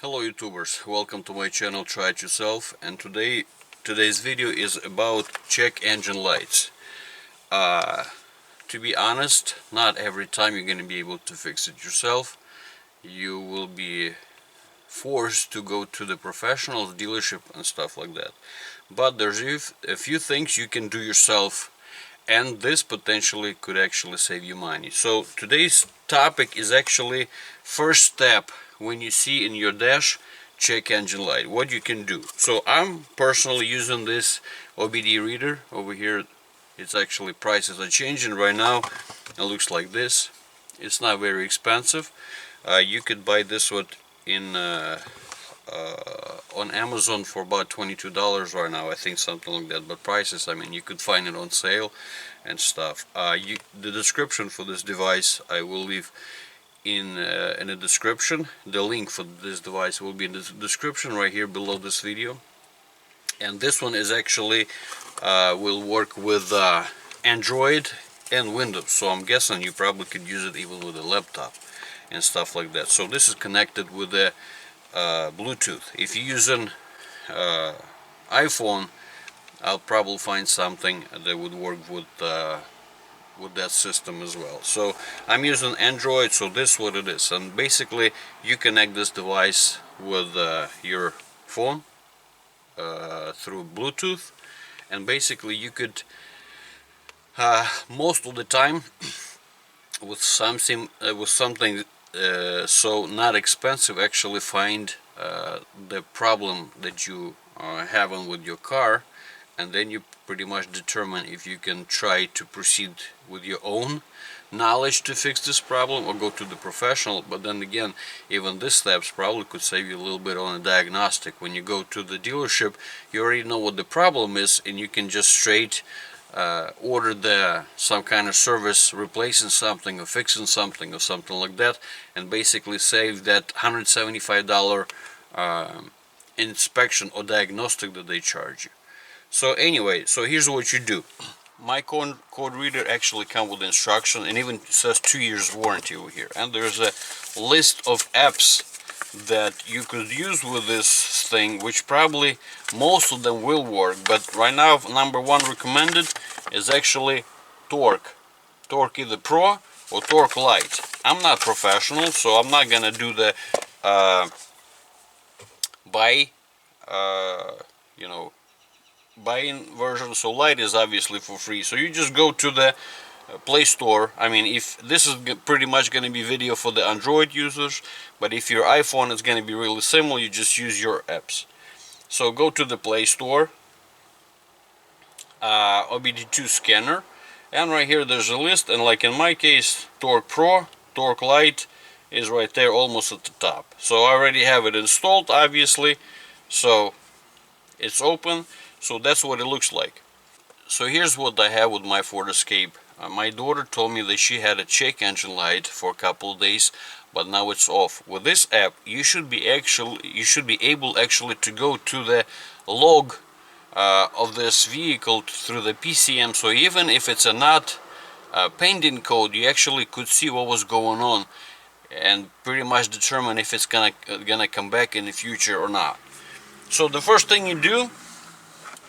Hello YouTubers, welcome to my channel Try It Yourself, and today's video is about check engine lights. To be honest, not every time you're going to be able to fix it yourself. You will be forced to go to the professional dealership and stuff like that. But there's a few things you can do yourself, and this potentially could actually save you money. So today's topic is actually first step when you see in your dash check engine light, what you can do. So I'm personally using this OBDII reader over here. It's actually, prices are changing right now. It looks like this. It's not very expensive. You could buy this one in on Amazon for about $22 right now, I think, something like that. But prices, I mean, you could find it on sale and stuff. The description for this device I will leave in the description. The link for this device will be in the description right here below this video. And this one is actually will work with Android and Windows, so I'm guessing you probably could use it even with a laptop and stuff like that. So this is connected with the Bluetooth. If you're using iPhone, I'll probably find something that would work with that system as well. So I'm using Android, so this is what it is. And basically you connect this device with your phone through Bluetooth, and basically you could most of the time with something so not expensive, actually find the problem that you are having with your car, and then you pretty much determine if you can try to proceed with your own knowledge to fix this problem or go to the professional. But then again, even this steps probably could save you a little bit on a diagnostic. When you go to the dealership, you already know what the problem is, and you can just straight order some kind of service replacing something or fixing something or something like that, and basically save that $175 inspection or diagnostic that they charge you. So anyway, so here's what you do. My code reader actually comes with instruction, and even says 2 years warranty over here. And there's a list of apps that you could use with this thing, which probably most of them will work. But right now, number one recommended is actually Torque either Pro or Torque Lite. I'm not professional, so I'm not gonna do the buy-in version. So Lite is obviously for free, so you just go to the Play Store. I mean, if this is pretty much going to be video for the Android users, but if your iPhone is going to be really similar, you just use your apps. So go to the Play Store, OBDII scanner, and right here there's a list, and like in my case, Torque Pro, Torque Lite is right there almost at the top. So I already have it installed, obviously, so it's open. So that's what it looks like. So here's what I have with my Ford Escape. My daughter told me that she had a check engine light for a couple of days, but now it's off. With this app, you should be able to go to the log of this vehicle through the PCM. So even if it's not pending code, you actually could see what was going on and pretty much determine if it's gonna come back in the future or not. So the first thing you do,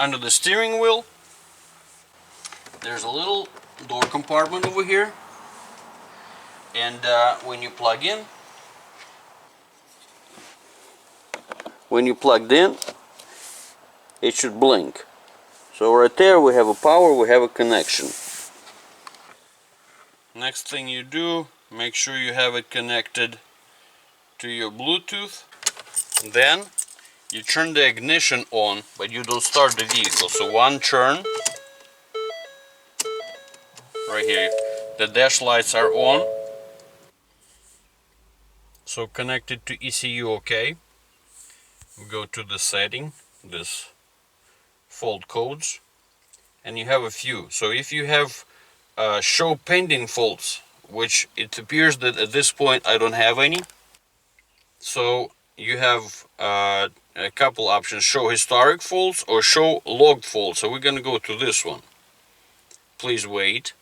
under the steering wheel, there's a little door compartment over here, and when you plug in, it should blink. So right there we have a power, we have a connection. Next thing you do, make sure you have it connected to your Bluetooth. Then you turn the ignition on, but you don't start the vehicle. So one turn, right here, the dash lights are on. So connected to ECU, okay. We go to the setting, this fault codes, and you have a few. So if you have show pending faults, which it appears that at this point I don't have any, so you have a couple options: show historic faults or show logged faults. So we're gonna go to this one. Please wait.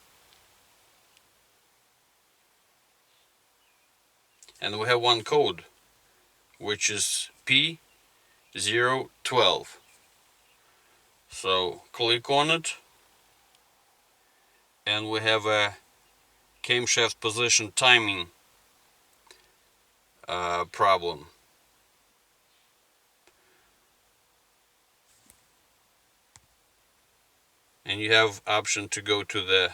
And we have one code. which is P012. So click on it, and we have a camshaft position timing problem. And you have option to go to the,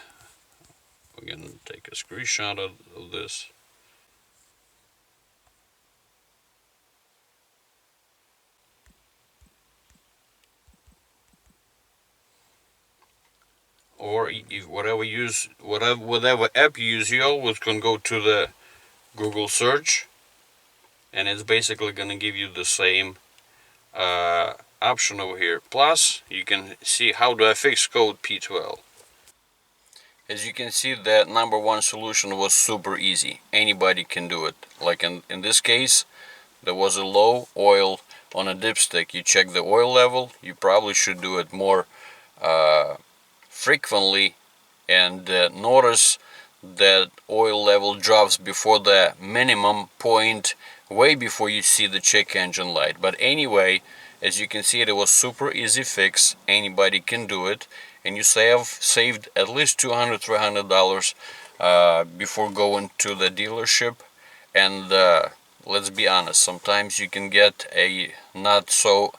we're gonna take a screenshot of this. Or if whatever app you use, you always can go to the Google search, and it's basically gonna give you the same option over here. Plus, you can see how do I fix code P12. As you can see, that number one solution was super easy. Anybody can do it. Like in this case, there was a low oil on a dipstick. You check the oil level. You probably should do it more frequently, and notice that oil level drops before the minimum point, way before you see the check engine light. But anyway, as you can see, it was super easy fix. Anybody can do it, and you saved at least $200-300 before going to the dealership. And let's be honest, sometimes you can get a not so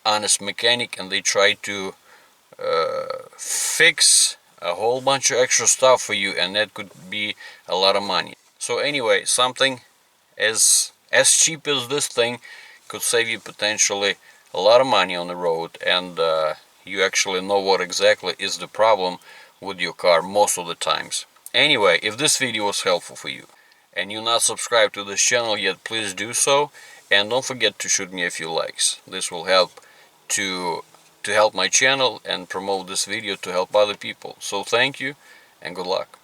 honest mechanic, and they try to fix a whole bunch of extra stuff for you, and that could be a lot of money. So anyway, something as cheap as this thing could save you potentially a lot of money on the road, and you actually know what exactly is the problem with your car most of the times. Anyway, if this video was helpful for you and you're not subscribed to this channel yet, please do so, and don't forget to shoot me a few likes. This will help to help my channel and promote this video to help other people. So thank you and good luck.